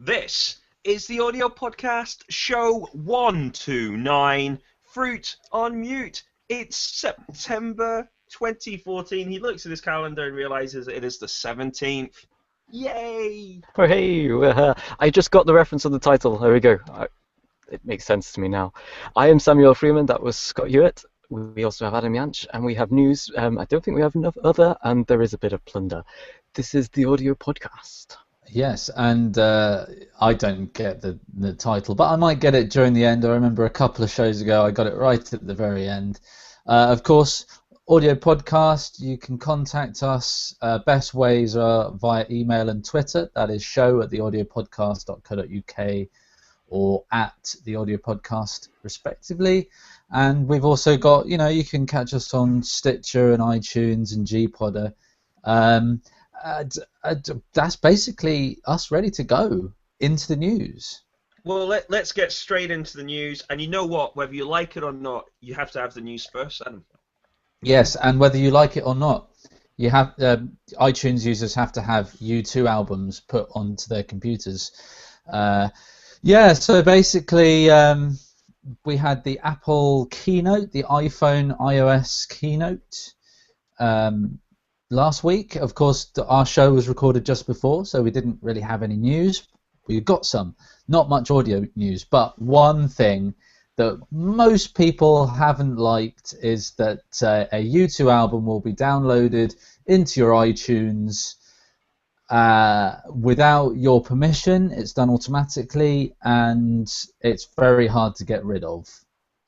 This is the audio podcast show 129, Fruit on Mute. It's September 2014. He looks at his calendar and realizes it is the 17th. Yay! Oh, hey, I just got the reference of the title. There we go. It makes sense to me now. I am Samuel Freeman. That was Scott Hewitt. We also have Adam Yanch, and we have news. I don't think we have enough other, and there is a bit of plunder. This is the audio podcast. Yes, and I don't get the title, but I might get it during the end. I remember a couple of shows ago I got it right at the very end. Of course, audio podcast, you can contact us. Best ways are via email and Twitter. That is show@theaudiopodcast.co.uk or @theaudiopodcast, respectively. And we've also got, you can catch us on Stitcher and iTunes and Gpodder. That's basically us ready to go into the news. Well, let's get straight into the news. And you know what? Whether you like it or not, you have to have the news first, Adam. Yes, and whether you like it or not, you have iTunes users have to have U2 albums put onto their computers. So basically we had the Apple keynote, the iPhone iOS keynote last week. Of course, our show was recorded just before, so we didn't really have any news. We got some, not much audio news, but one thing that most people haven't liked is that a U2 album will be downloaded into your iTunes without your permission. It's done automatically, and it's very hard to get rid of.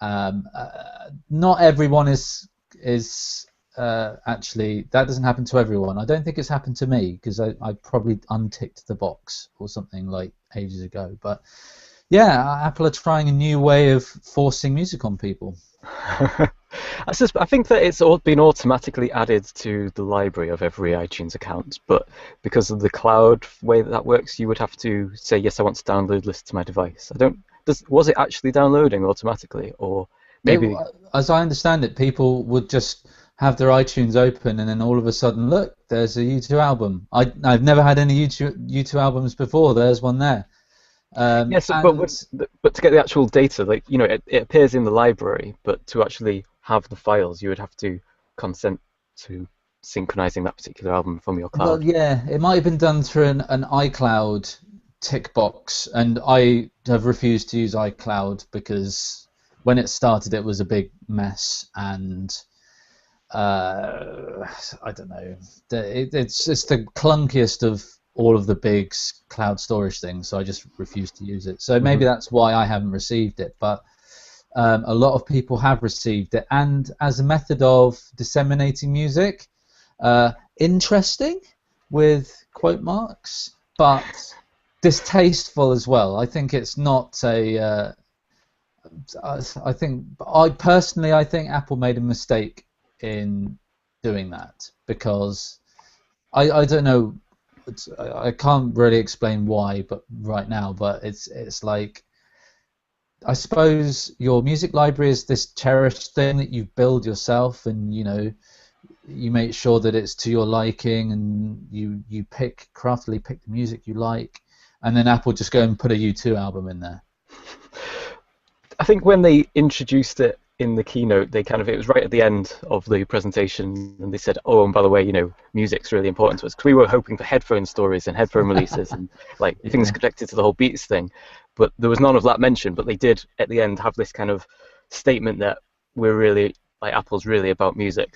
Not everyone is actually, that doesn't happen to everyone. I don't think it's happened to me because I probably unticked the box or something like ages ago. But yeah, Apple are trying a new way of forcing music on people. I think that it's all been automatically added to the library of every iTunes account, but because of the cloud way that works, you would have to say, yes, I want to download this to my device. Was it actually downloading automatically, or maybe? As I understand it, people would just have their iTunes open, and then all of a sudden, look, there's a U2 album. I've never had any U2 albums before. There's one there. Yes, but to get the actual data, it appears in the library, but to actually have the files, you would have to consent to synchronizing that particular album from your cloud. Well, yeah, it might have been done through an iCloud tick box, and I have refused to use iCloud because when it started, it was a big mess, and I don't know. It's the clunkiest of all of the big cloud storage things, so I just refuse to use it. So maybe that's why I haven't received it, but a lot of people have received it, and as a method of disseminating music, interesting with quote marks, but distasteful as well. I think it's not a. I think Apple made a mistake in doing that because I don't know. I can't really explain why, but right now, but it's like, I suppose your music library is this cherished thing that you build yourself, and you make sure that it's to your liking, and you craftily pick the music you like, and then Apple just go and put a U2 album in there. I think when they introduced it in the keynote, it was right at the end of the presentation, and they said, oh, and by the way, music's really important to us, because we were hoping for headphone stories and headphone releases and things connected to the whole Beats thing, but there was none of that mentioned. But they did at the end have this kind of statement that we're really, Apple's really about music,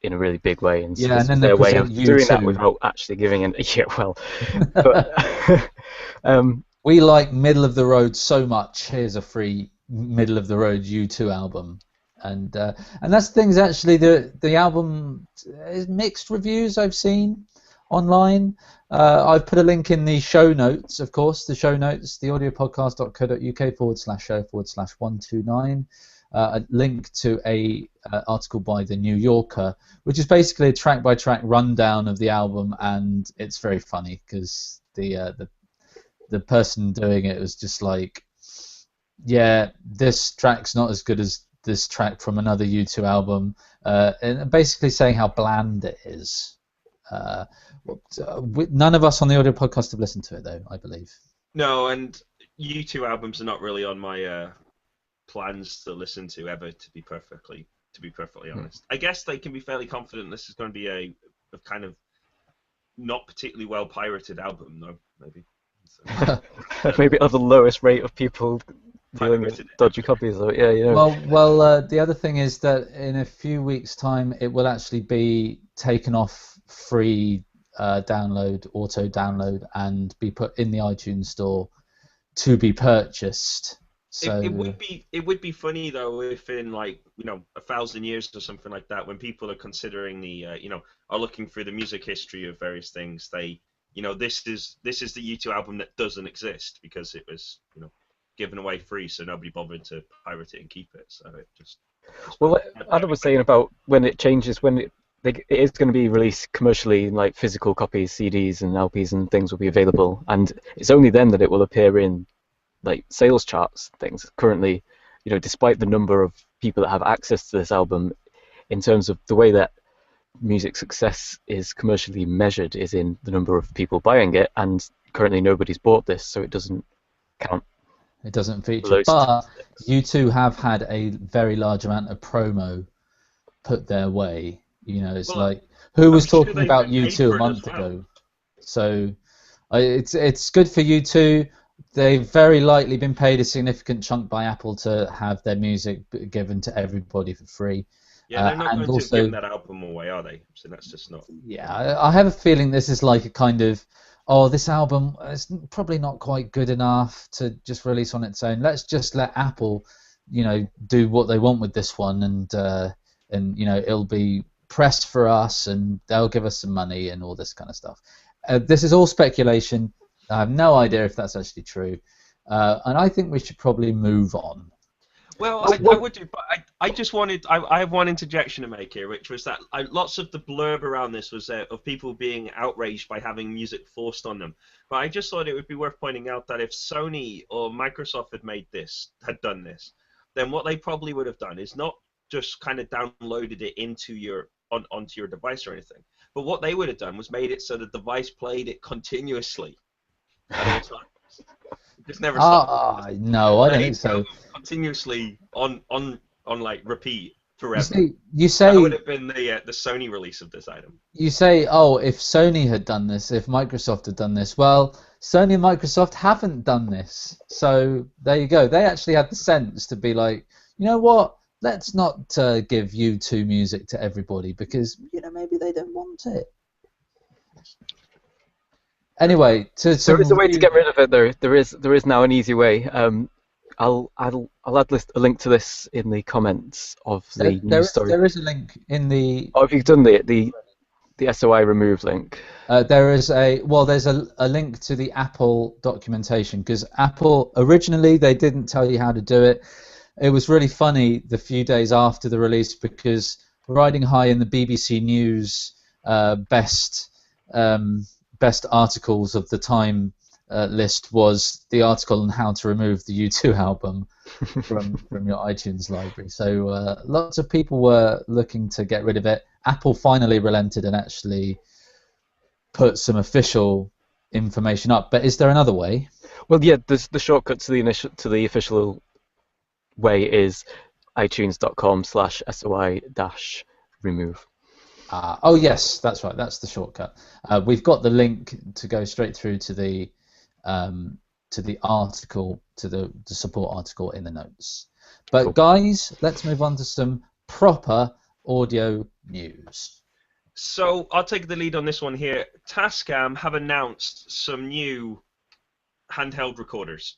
in a really big way, and so yeah, this and is then their way of doing that U2. without actually giving an but we like middle of the road so much. Here's a free middle of the road U2 album, and that's the things. Actually, the album is mixed reviews I've seen online. I've put a link in the show notes, of course. The show notes, theaudiopodcast.co.uk/show/129. A link to a article by the New Yorker, which is basically a track-by-track rundown of the album, and it's very funny because the person doing it was just like, yeah, this track's not as good as this track from another U2 album, and basically saying how bland it is. None of us on the audio podcast have listened to it, though, I believe. No, and U2 albums are not really on my plans to listen to ever. To be perfectly honest, I guess they can be fairly confident this is going to be a kind of not particularly well pirated album, though. Maybe. So, Maybe it'll have the lowest rate of people dealing with pirated. dodgy copies. Or, yeah, you know. Well, the other thing is that in a few weeks' time, it will actually be taken off free download, auto download, and be put in the iTunes store to be purchased. So It would be funny though if in like 1,000 years or something like that, when people are considering are looking through the music history of various things, they this is the U2 album that doesn't exist because it was given away free, so nobody bothered to pirate it and keep it. So it just Well, Adam was saying about when it changes, it is going to be released commercially in like physical copies, CDs and LPs and things will be available, and it's only then that it will appear in like sales charts and things. Currently, despite the number of people that have access to this album, in terms of the way that music success is commercially measured is in the number of people buying it, and currently nobody's bought this, so it doesn't count. It doesn't feature, but U2 have had a very large amount of promo put their way. It's like, who was talking about U2 a month ago? So it's good for U2. They've very likely been paid a significant chunk by Apple to have their music given to everybody for free. Yeah, they're not going to give that album away, are they? So that's just not. Yeah, I have a feeling this is like a kind of, this album is probably not quite good enough to just release on its own. Let's just let Apple, do what they want with this one, and it'll be pressed for us, and they'll give us some money and all this kind of stuff. This is all speculation. I have no idea if that's actually true, and I think we should probably move on. Well, I would do, but I just wanted. I have one interjection to make here, which was that lots of the blurb around this was of people being outraged by having music forced on them. But I just thought it would be worth pointing out that if Sony or Microsoft had done this, then what they probably would have done is not just kind of downloaded it onto your device or anything, but what they would have done was made it so the device played it continuously at all times. Just never stopped. No, I don't think so. Continuously on like repeat forever. You say that would have been the Sony release of this item. You say, if Sony had done this, if Microsoft had done this. Well, Sony and Microsoft haven't done this, so there you go. They actually had the sense to be like, you know what? Let's not give U2 music to everybody because maybe they don't want it. Anyway, there is a way to get rid of it, though. There is now an easy way. I'll add a link to this in the comments of the news story. There is a link in the. Oh, if you've done the SOI remove link. There's a link to the Apple documentation because Apple originally they didn't tell you how to do it. It was really funny the few days after the release because riding high in the BBC News best articles of the time list was the article on how to remove the U2 album from your iTunes library. So lots of people were looking to get rid of it. Apple finally relented and actually put some official information up. But is there another way? Well, yeah, the shortcut to the official way is itunes.com/SOI-remove. Yes, that's right. That's the shortcut. We've got the link to go straight through to the article, to the support article in the notes. But cool. Guys, let's move on to some proper audio news. So I'll take the lead on this one here. Tascam have announced some new handheld recorders.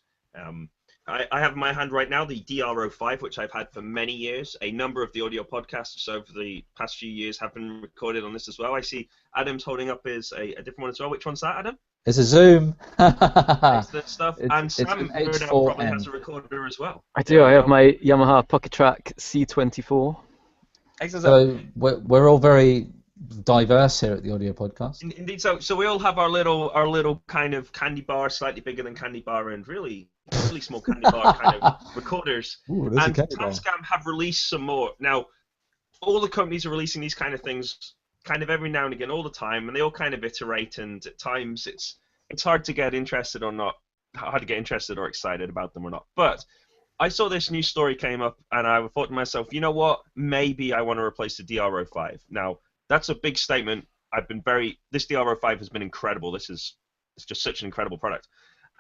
I have in my hand right now the DR-05, which I've had for many years. A number of the audio podcasts over the past few years have been recorded on this as well. I see Adam's holding up a different one as well. Which one's that, Adam? It's a Zoom. Excellent stuff. And Sam probably has a recorder as well. I do. I have my Yamaha Pocket Track C24. Excellent. So we're all very diverse here at the audio podcast. Indeed. So we all have our little kind of candy bar, slightly bigger than candy bar, and really small candy bar kind of recorders. Ooh, and Tascam have released some more. Now, all the companies are releasing these kind of things kind of every now and again, all the time, and they all kind of iterate, and at times it's hard to get interested or not hard to get interested or excited about them or not. But I saw this news story came up, and I thought to myself, you know what? Maybe I want to replace the DRO5. Now, that's a big statement. This DRO5 has been incredible. It's just such an incredible product.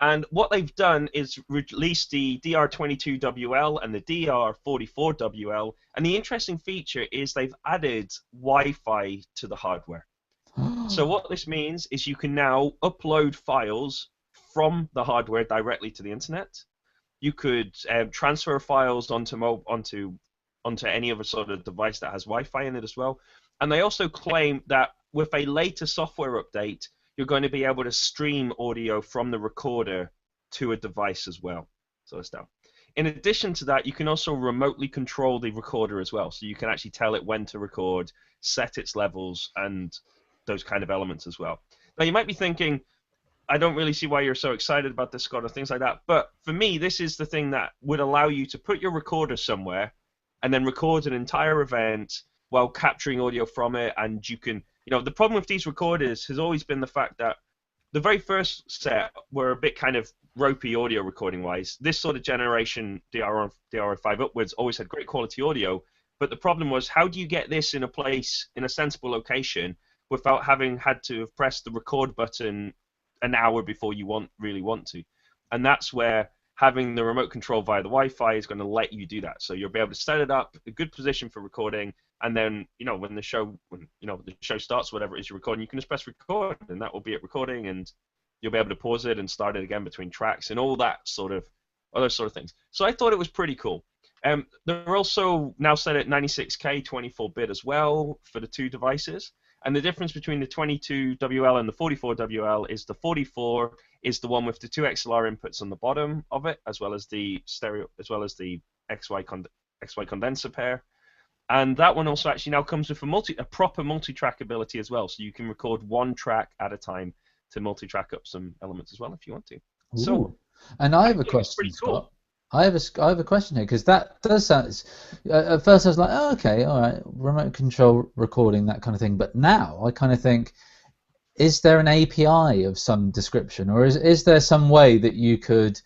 And what they've done is release the DR22WL and the DR44WL. And the interesting feature is they've added Wi-Fi to the hardware. So what this means is you can now upload files from the hardware directly to the internet. You could transfer files onto any other sort of device that has Wi-Fi in it as well. And they also claim that with a later software update, you're going to be able to stream audio from the recorder to a device as well. So it's down. In addition to that, you can also remotely control the recorder as well. So you can actually tell it when to record, set its levels, and those kind of elements as well. Now, you might be thinking, I don't really see why you're so excited about this, Scott, or things like that. But for me, this is the thing that would allow you to put your recorder somewhere and then record an entire event while capturing audio from it. And you can, the problem with these recorders has always been the fact that the very first set were a bit kind of ropey audio recording-wise. This sort of generation, DRO5 upwards, always had great quality audio. But the problem was, how do you get this in a sensible location without having had to have pressed the record button an hour before you really want to? And that's where having the remote control via the Wi-Fi is going to let you do that. So you'll be able to set it up, a good position for recording, and then when the show starts, whatever it is you're recording, you can just press record, and that will be it recording, and you'll be able to pause it and start it again between tracks and all that sort of other sort of things. So I thought it was pretty cool. They're also now set at 96K 24-bit as well for the two devices. And the difference between the 22WL and the 44WL is the 44 is the one with the two XLR inputs on the bottom of it, as well as the XY condenser pair. And that one also actually now comes with a proper multi-track ability as well, so you can record one track at a time to multi-track up some elements as well if you want to. Ooh. So, and I have a question, pretty cool. Scott. I have a question here, because that does sound. At first, I was like, oh, okay, all right, remote control recording, that kind of thing. But now I kind of think, is there an API of some description, or is there some way that you could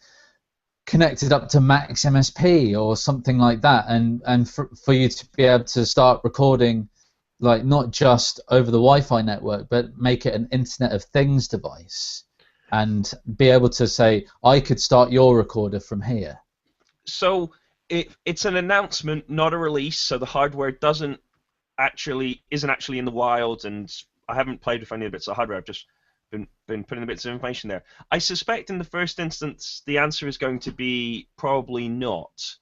connect it up to Max MSP or something like that, and for you to be able to start recording, like not just over the Wi-Fi network, but make it an Internet of Things device, and be able to say, I could start your recorder from here. So it's an announcement, not a release. So the hardware isn't actually in the wild, and I haven't played with any of the bits of hardware. I've just been putting the bits of information there. I suspect in the first instance the answer is going to be probably not,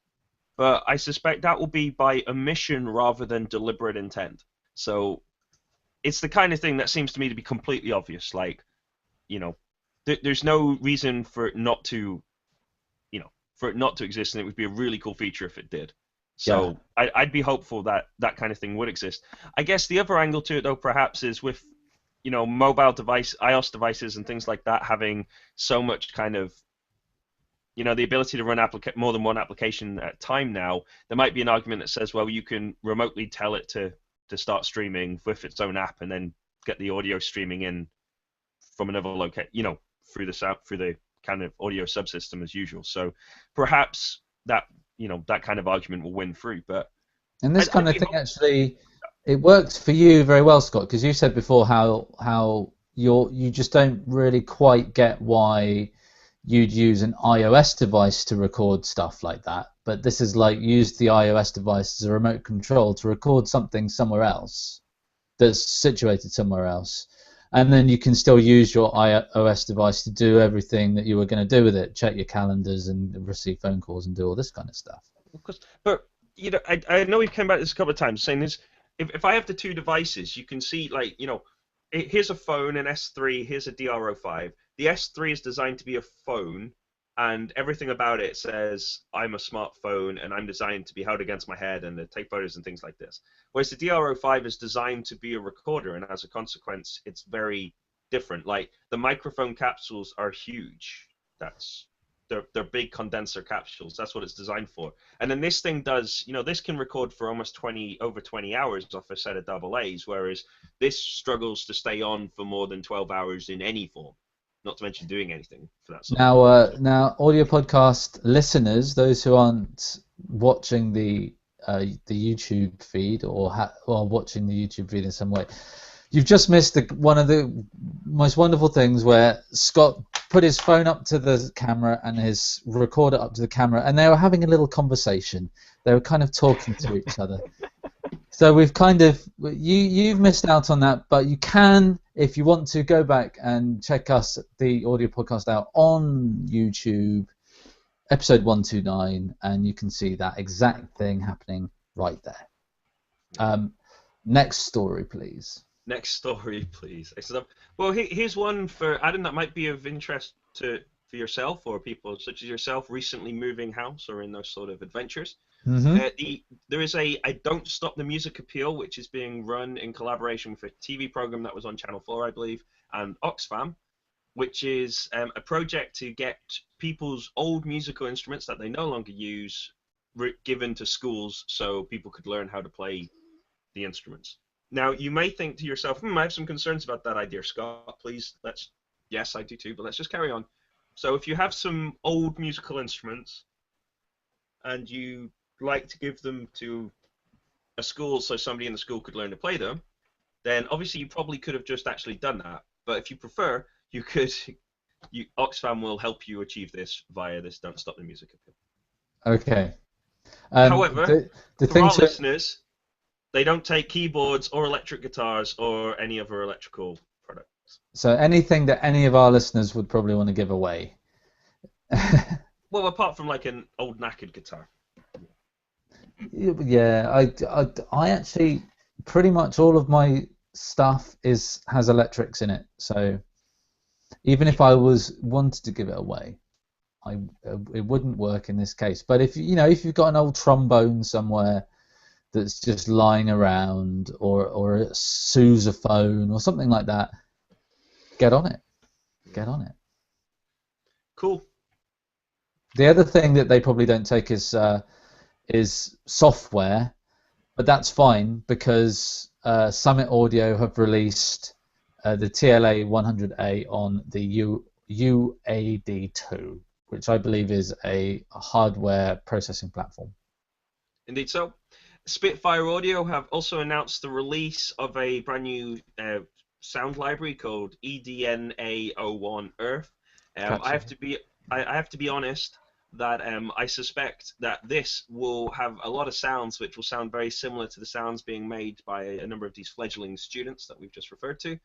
but I suspect that will be by omission rather than deliberate intent. So it's the kind of thing that seems to me to be completely obvious. Like, there's no reason for it not to exist, and it would be a really cool feature if it did. So yeah. I'd be hopeful that that kind of thing would exist. I guess the other angle to it, though, perhaps, is with mobile device, iOS devices and things like that having so much kind of, the ability to run more than one application at a time now, there might be an argument that says, well, you can remotely tell it to start streaming with its own app and then get the audio streaming in from another location, through the kind of audio subsystem as usual. So perhaps that kind of argument will win through. And this kind of thing actually, it works for you very well, Scott, because you said before how you just don't really quite get why you'd use an iOS device to record stuff like that. But this is like, use the iOS device as a remote control to record something somewhere else that's situated somewhere else. And then you can still use your iOS device to do everything that you were going to do with it, check your calendars and receive phone calls and do all this kind of stuff. Of course, but I know we've come back to this a couple of times, saying this. If I have the two devices, you can see, like, here's a phone, an S3, here's a DRO5. The S3 is designed to be a phone, and everything about it says, I'm a smartphone, and I'm designed to be held against my head and to take photos and things like this. Whereas the DRO5 is designed to be a recorder, and as a consequence, it's very different. Like, the microphone capsules are huge. They're big condenser capsules. That's what it's designed for. And then this thing does, this can record for almost over 20 hours off a set of AA, whereas this struggles to stay on for more than 12 hours in any form. not to mention doing anything for that. Now, audio podcast listeners, those who aren't watching the YouTube feed or watching the YouTube feed in some way, you've just missed one of the most wonderful things where Scott put his phone up to the camera and his recorder up to the camera, and they were having a little conversation. They were kind of talking to each other. So we've you've missed out on that, but you can, if you want to, go back and check the audio podcast out on YouTube, episode 129, and you can see that exact thing happening right there. Next story, please. Next story, please. Well, here's one for Adam that might be of interest for yourself or people such as yourself recently moving house or in those sort of adventures. Mm-hmm. There is a Don't Stop the Music appeal, which is being run in collaboration with a TV program that was on Channel 4, I believe, and Oxfam, which is a project to get people's old musical instruments that they no longer use given to schools so people could learn how to play the instruments. Now, you may think to yourself, I have some concerns about that idea, Scott. Please, yes, I do too, but let's just carry on. So if you have some old musical instruments and you like to give them to a school so somebody in the school could learn to play them, then obviously you probably could have just actually done that. But if you prefer, Oxfam will help you achieve this via this Don't Stop the Music appeal. Okay. However, for our listeners, they don't take keyboards or electric guitars or any other electrical products. So anything that any of our listeners would probably want to give away. Well, apart from like an old knackered guitar. Yeah, I actually pretty much all of my stuff has electrics in it. So even if I wanted to give it away, it wouldn't work in this case. But if you've got an old trombone somewhere that's just lying around, or a sousaphone or something like that, get on it. Get on it. Cool. The other thing that they probably don't take is software, but that's fine because Summit Audio have released the TLA 100A on the UAD2, which I believe is a hardware processing platform. Indeed so. Spitfire Audio have also announced the release of a brand new sound library called EDNA01 Earth. I have to be honest that I suspect that this will have a lot of sounds which will sound very similar to the sounds being made by a number of these fledgling students that we've just referred to.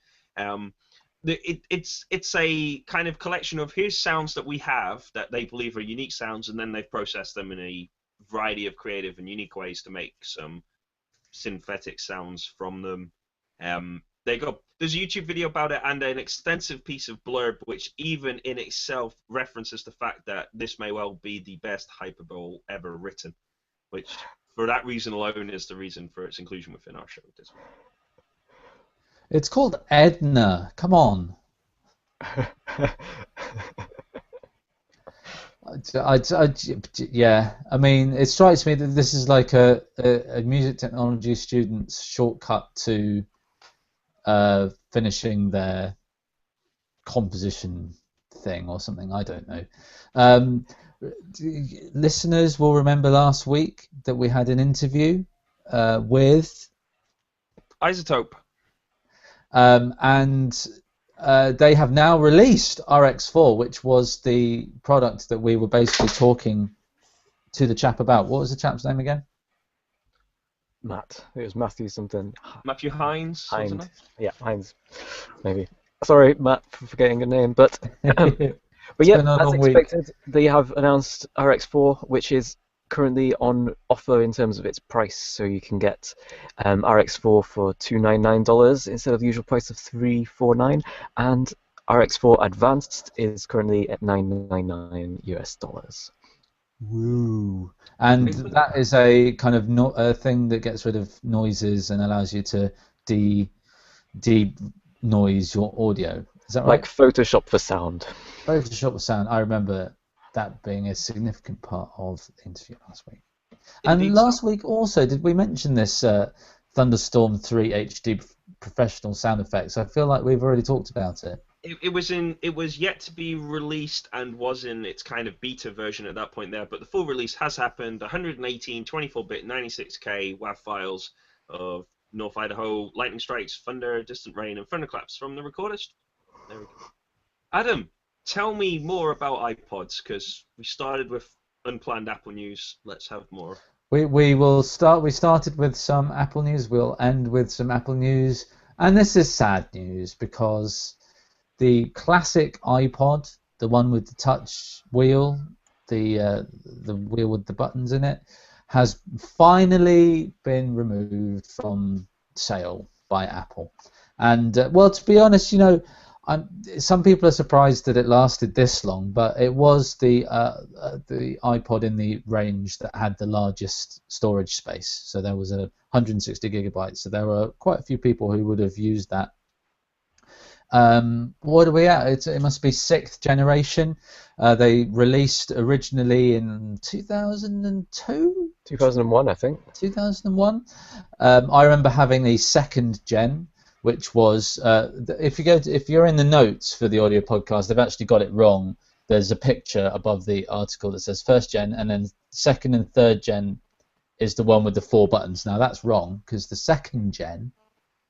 It's a kind of collection of here's sounds that we have that they believe are unique sounds, and then they've processed them in a variety of creative and unique ways to make some synthetic sounds from them. There's a YouTube video about it and an extensive piece of blurb which even in itself references the fact that this may well be the best hyperbole ever written, which for that reason alone is the reason for its inclusion within our show this week. It's called Edna. Come on. Yeah, I mean, it strikes me that this is like a music technology student's shortcut to finishing their composition thing or something. I don't know. Listeners will remember last week that we had an interview with iZotope. And they have now released RX4, which was the product that we were basically talking to the chap about. What was the chap's name again? Matt. It was Matthew something. Matthew Hines. Yeah, Hines. Maybe. Sorry, Matt, for forgetting your name, but yeah, as expected, they have announced RX4, which is currently on offer in terms of its price, so you can get RX4 for $299 instead of the usual price of $349, and RX4 Advanced is currently at $999 US. Woo! And that is a kind of a thing that gets rid of noises and allows you to de-noise your audio. Is that right? Like Photoshop for sound. Photoshop for sound. I remember that being a significant part of the interview last week. And last week also, did we mention this Thunderstorm 3 HD professional sound effects? I feel like we've already talked about it. It was yet to be released and was in its kind of beta version at that point there, but the full release has happened. 118 24-bit 96K WAV files of North Idaho lightning strikes, thunder, distant rain, and thunderclaps from the recordist. There we go. Adam, tell me more about iPods, because we started with unplanned Apple news. Let's have more. We will start. We started with some Apple news. We'll end with some Apple news, and this is sad news because the classic iPod, the one with the touch wheel, the wheel with the buttons in it, has finally been removed from sale by Apple. And well, to be honest, you know, some people are surprised that it lasted this long, but it was the iPod in the range that had the largest storage space. So there was 160 gigabytes. So there were quite a few people who would have used that. What are we at? It must be 6th generation. They released originally in 2002? 2001, I think. 2001. I remember having the 2nd gen, which was if you're in the notes for the audio podcast, they've actually got it wrong. There's a picture above the article that says 1st gen, and then 2nd and 3rd gen is the one with the 4 buttons. Now that's wrong because the 2nd gen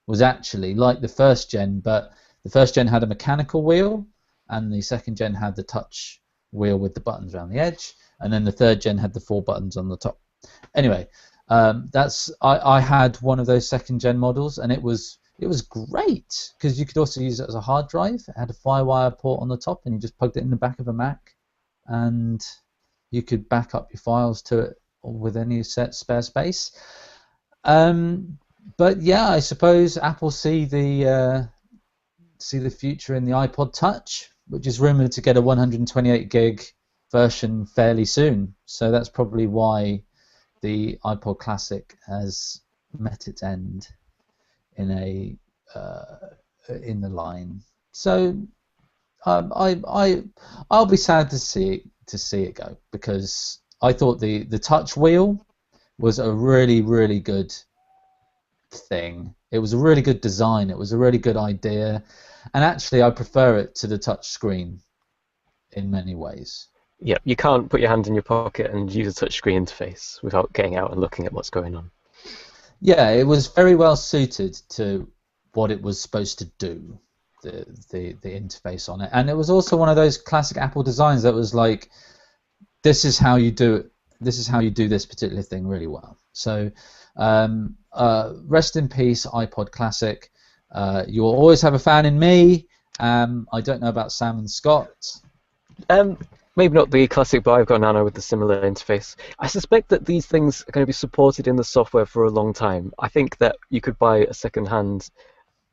was actually like the 1st gen, but the 1st gen had a mechanical wheel, and the 2nd gen had the touch wheel with the buttons around the edge, and then the 3rd gen had the 4 buttons on the top. Anyway, I had one of those 2nd gen models, and it was great because you could also use it as a hard drive. It had a FireWire port on the top, and you just plugged it in the back of a Mac, and you could back up your files to it with any spare space. But yeah, I suppose Apple see the future in the iPod Touch, which is rumored to get a 128 gig version fairly soon. So that's probably why the iPod Classic has met its end in the line. So I'll be sad to see it go, because I thought the touch wheel was a really, really good thing. It was a really good design. It was a really good idea, and actually I prefer it to the touch screen in many ways. Yeah, you can't put your hand in your pocket and use a touchscreen interface without getting out and looking at what's going on. Yeah, it was very well suited to what it was supposed to do, the interface on it, and it was also one of those classic Apple designs that was like, this is how you do it. This is how you do this particular thing really well. So, rest in peace, iPod Classic. You will always have a fan in me. I don't know about Sam and Scott. Maybe not the Classic, but I've got a Nano with a similar interface. I suspect that these things are going to be supported in the software for a long time. I think that you could buy a second-hand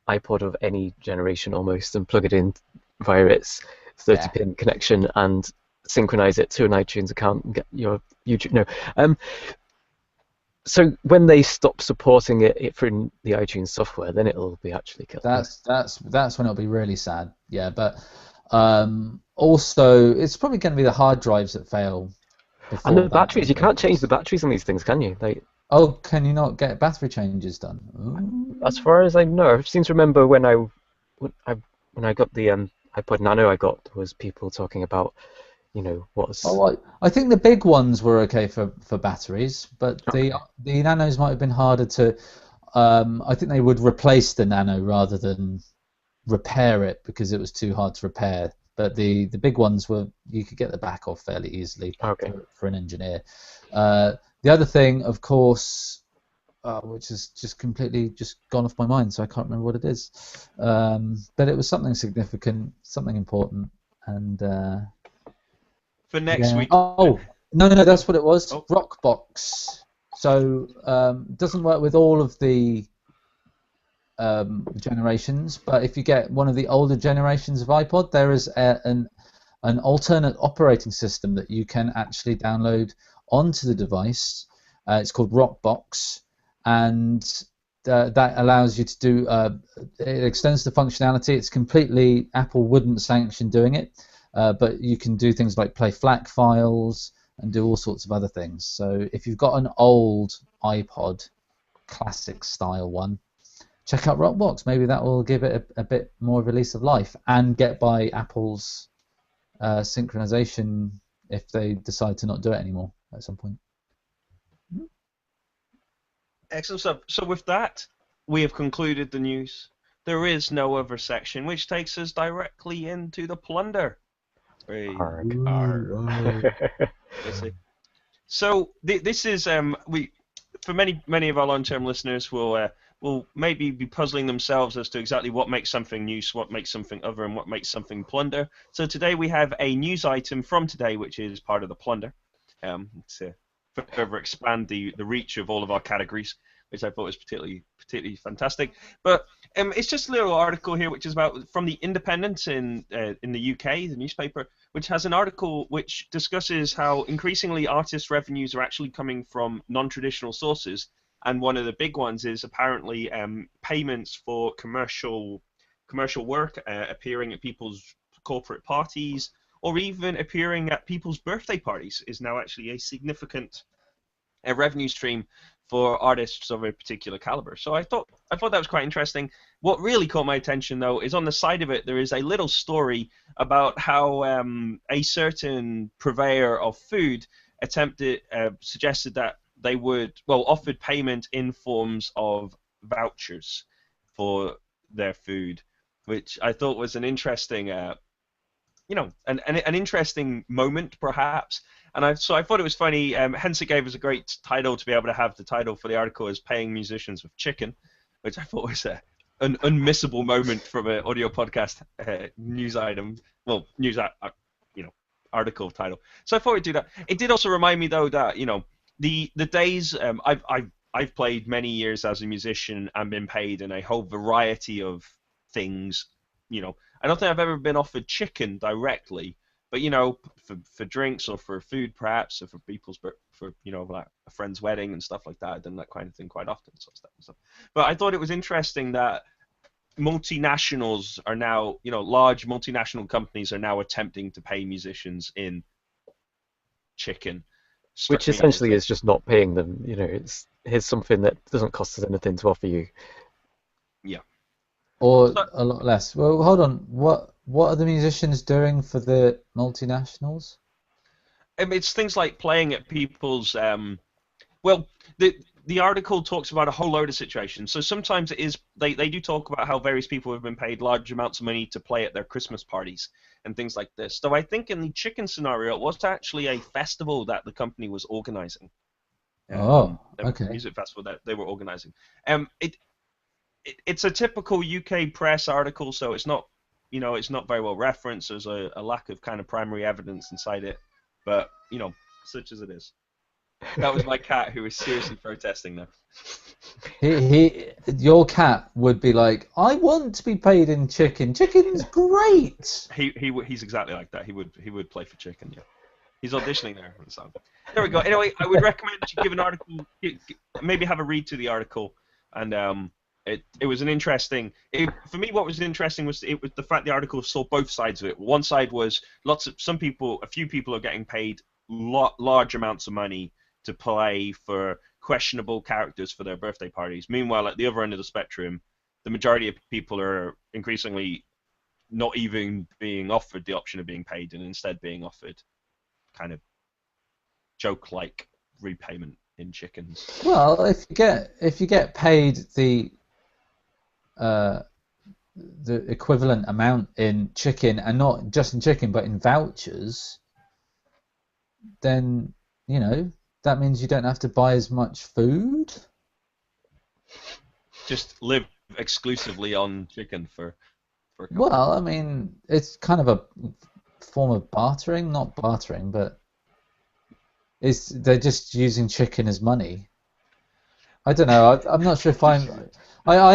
iPod of any generation almost and plug it in via its 30-pin connection and synchronize it to an iTunes account and get your YouTube. No. So when they stop supporting it for the iTunes software, then it'll be actually killed. That's when it'll be really sad. Yeah, but also it's probably going to be the hard drives that fail. And the batteries, you can't change the batteries on these things, can you? Oh, can you not get battery changes done? Ooh. As far as I know, I seem to remember when I got the iPod Nano I got, was people talking about, what's... Oh, I think the big ones were okay for batteries, but the Nanos might have been harder to... I think they would replace the Nano rather than repair it because it was too hard to repair. But the big ones you could get the back off fairly easily for an engineer. The other thing, of course, which has just completely gone off my mind, so I can't remember what it is. But it was something significant, something important, and for next week. Oh no, that's what it was. Oh. Rockbox. So doesn't work with all of the generations, but if you get one of the older generations of iPod, there is an alternate operating system that you can actually download onto the device. It's called Rockbox, and that allows you to do. It extends the functionality. It's completely Apple wouldn't sanction doing it, but you can do things like play FLAC files and do all sorts of other things. So if you've got an old iPod, classic style one, check out Rockbox. Maybe that will give it a bit more of a lease of life and get by Apple's synchronization if they decide to not do it anymore at some point. Excellent stuff. So with that, we have concluded the news. There is no other section, which takes us directly into the plunder. Arg. So this is for many of our long-term listeners will maybe be puzzling themselves as to exactly what makes something news, what makes something other, and what makes something plunder. So today we have a news item from today, which is part of the plunder. To further expand the reach of all of our categories, which I thought was particularly fantastic. But it's just a little article here, which is about from the Independent in the UK, the newspaper, which has an article which discusses how increasingly artist revenues are actually coming from non-traditional sources, and one of the big ones is apparently payments for commercial work appearing at people's corporate parties, or even appearing at people's birthday parties is now actually a significant revenue stream for artists of a particular caliber. So I thought that was quite interesting. What really caught my attention, though, is on the side of it there is a little story about how a certain purveyor of food suggested that they offered payment in forms of vouchers for their food, which I thought was an interesting an interesting moment, perhaps. And so I thought it was funny. Hence, it gave us a great title to be able to have the title for the article as "Paying Musicians with Chicken," which I thought was an unmissable moment from an audio podcast news item. Well, article title. So I thought we'd do that. It did also remind me, though, that the days I've played many years as a musician and been paid in a whole variety of things. I don't think I've ever been offered chicken directly, but for drinks or for food perhaps, or for like a friend's wedding and stuff like that, I've done that kind of thing quite often. So. But I thought it was interesting that multinationals are now, large multinational companies are now attempting to pay musicians in chicken. Which essentially is just not paying them. Here's something that doesn't cost us anything to offer you. Yeah. Or a lot less. Well, hold on. What are the musicians doing for the multinationals? It's things like playing at people's. The article talks about a whole load of situations. So sometimes it is they do talk about how various people have been paid large amounts of money to play at their Christmas parties and things like this. So I think in the chicken scenario, it was actually a festival that the company was organizing. Okay. Music festival that they were organizing. It's a typical UK press article, so it's not, it's not very well referenced. There's a lack of kind of primary evidence inside it, but such as it is. That was my cat who was seriously protesting now. Your cat would be like, I want to be paid in chicken. Chicken's great. He's exactly like that. He would play for chicken. Yeah. He's auditioning there. So there we go. Anyway, I would recommend that you give an article, maybe have a read to the article, and it was an interesting. For me, what was interesting was the fact the article saw both sides of it. One side was a few people are getting paid large amounts of money to play for questionable characters for their birthday parties. Meanwhile, at the other end of the spectrum, the majority of people are increasingly not even being offered the option of being paid, and instead being offered kind of joke-like repayment in chickens. Well, if you get paid the equivalent amount in chicken, and not just in chicken but in vouchers, then that means you don't have to buy as much food. Just live exclusively on chicken for a couple. Well, I mean, it's kind of a form of bartering, not bartering, but they're just using chicken as money. I don't know. I'm not sure if I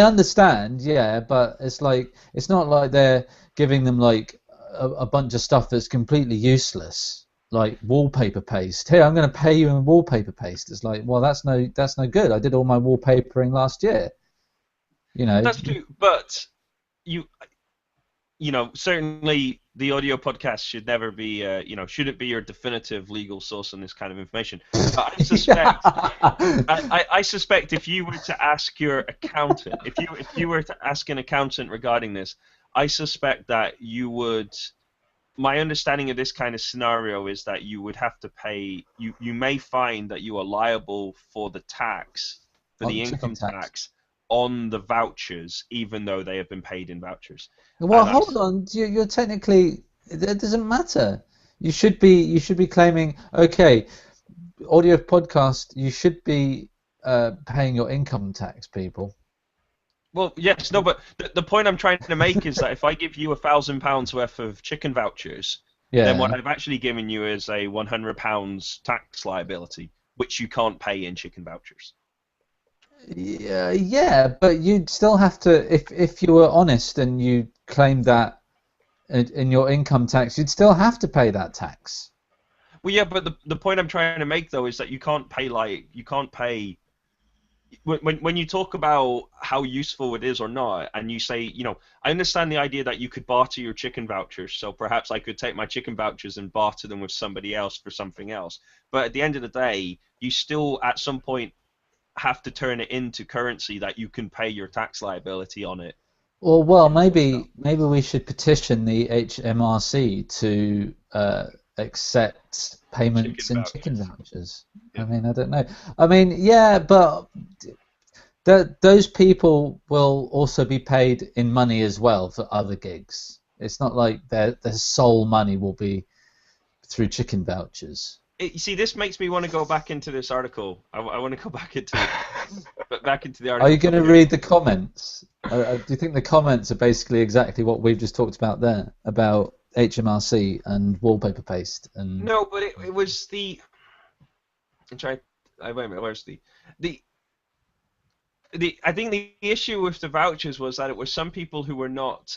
understand, yeah, but it's not like they're giving them like a bunch of stuff that's completely useless, like wallpaper paste. Here, I'm going to pay you in wallpaper paste. It's like, well, that's no good. I did all my wallpapering last year. That's true, but certainly the audio podcast should never be, shouldn't be your definitive legal source on this kind of information. But I suspect if you were to ask your accountant, if you were to ask an accountant regarding this, I suspect that you would. My understanding of this kind of scenario is that you would have to pay. You may find that you are liable for the tax, for the income tax on the vouchers, even though they have been paid in vouchers. Well, hold on. You're technically, it doesn't matter. You should be claiming, okay, audio podcast. You should be paying your income tax, people. Well, yes, no, but the point I'm trying to make is that if I give you £1,000 worth of chicken vouchers, then what I've actually given you is a £100 tax liability, which you can't pay in chicken vouchers. Yeah, but you'd still have to, if you were honest and you claimed that in your income tax, you'd still have to pay that tax. Well, yeah, but the point I'm trying to make though is that you can't pay when you talk about how useful it is or not, and you say, I understand the idea that you could barter your chicken vouchers, so perhaps I could take my chicken vouchers and barter them with somebody else for something else. But at the end of the day, you still at some point have to turn it into currency that you can pay your tax liability on it. Well, maybe we should petition the HMRC to accept payments in chicken vouchers. Yeah. I mean, I don't know. I mean, yeah, but those people will also be paid in money as well for other gigs. It's not like their sole money will be through chicken vouchers. You see, this makes me want to go back into this article. I want to go back into the article. Are you going to read the comments? Do you think the comments are basically exactly what we've just talked about there, about HMRC and wallpaper paste? And no, but it was the. Wait a minute. Where's the? I think the issue with the vouchers was that it was some people who were not,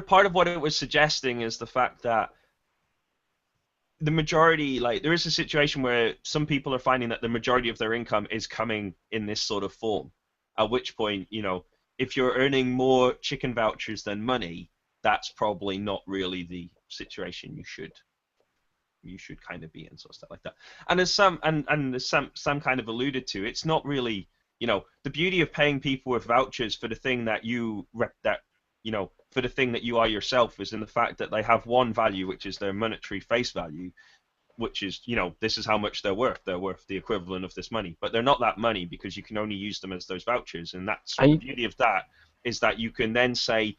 part of what it was suggesting is the fact that the majority, there is a situation where some people are finding that the majority of their income is coming in this sort of form. At which point, if you're earning more chicken vouchers than money, that's probably not really the situation you should kind of be in, sort of stuff like that. And as Sam kind of alluded to, it's not really, the beauty of paying people with vouchers for the thing that for the thing that you are yourself is in the fact that they have one value, which is their monetary face value, which is, this is how much they're worth. They're worth the equivalent of this money, but they're not that money because you can only use them as those vouchers. And that's the beauty of that is that you can then say,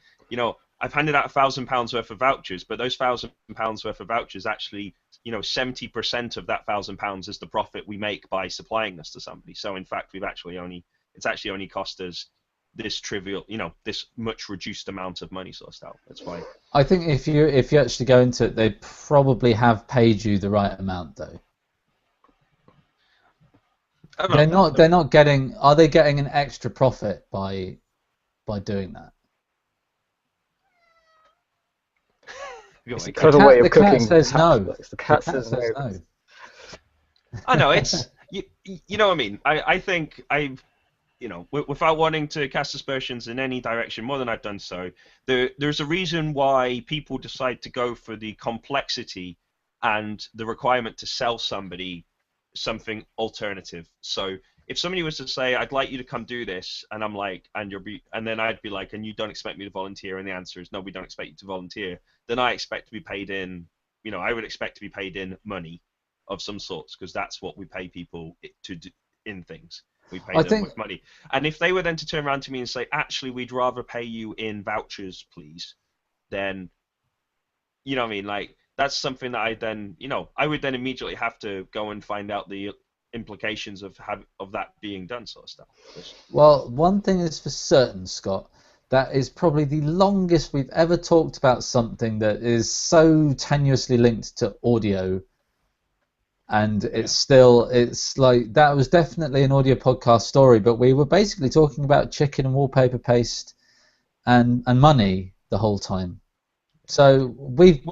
I've handed out £1,000 worth of vouchers, but those £1,000 worth of vouchers actually, 70% of that £1,000 is the profit we make by supplying this to somebody. So in fact, it's actually only cost us this trivial, this much reduced amount of money, sort of stuff. That's why. I think if you actually go into it, they probably have paid you the right amount, though. They're not getting. Are they getting an extra profit by doing that? It's a clever way of cooking. The cat says no. The cat says no. I know it's you know what I mean. I think without wanting to cast aspersions in any direction more than I've done so, there's a reason why people decide to go for the complexity and the requirement to sell somebody something alternative. So if somebody was to say, I'd like you to come do this, and I'm like, and then I'd be like, and you don't expect me to volunteer, and the answer is no, we don't expect you to volunteer, then I expect to be paid in, I would expect to be paid in money of some sorts, because that's what we pay people to do in things. We pay them with money. And if they were then to turn around to me and say, actually, we'd rather pay you in vouchers, please, then, what I mean? That's something that I would then immediately have to go and find out the implications of that being done, sort of stuff. Well, one thing is for certain, Scott, that is probably the longest we've ever talked about something that is so tenuously linked to audio. And it's like that was definitely an audio podcast story, but we were basically talking about chicken and wallpaper paste and money the whole time. So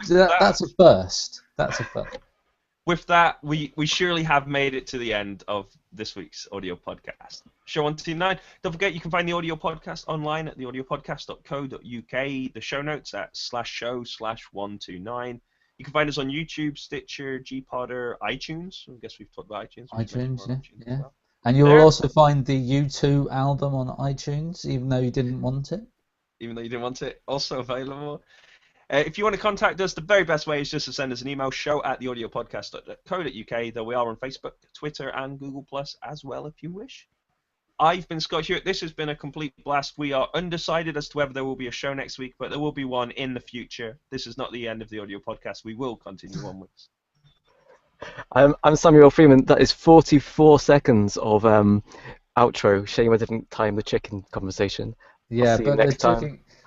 that's a first. That's a first. with that, we surely have made it to the end of this week's audio podcast. Show 129. Don't forget, you can find the audio podcast online at theaudiopodcast.co.uk. The show notes at /show/129. You can find us on YouTube, Stitcher, Gpodder, iTunes. I guess we've talked about iTunes. iTunes, yeah. Yeah. Well. And you will also find the U2 album on iTunes, even though you didn't want it. Even though you didn't want it, also available. If you want to contact us, the very best way is just to send us an email, show@theaudiopodcast.co.uk, though we are on Facebook, Twitter, and Google Plus as well, if you wish. I've been Scott Hewitt. This has been a complete blast. We are undecided as to whether there will be a show next week, but there will be one in the future. This is not the end of the audio podcast. We will continue onwards. I'm Samuel Freeman. That is 44 seconds of outro. Shame I didn't time the chicken conversation. Yeah, but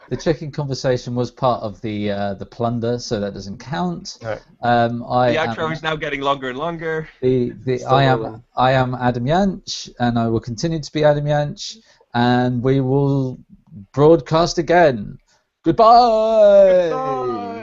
the chicken conversation was part of the plunder, so that doesn't count. No. The outro is now getting longer and longer. I am Adam Yanch, and I will continue to be Adam Yanch, and we will broadcast again. Goodbye. Goodbye.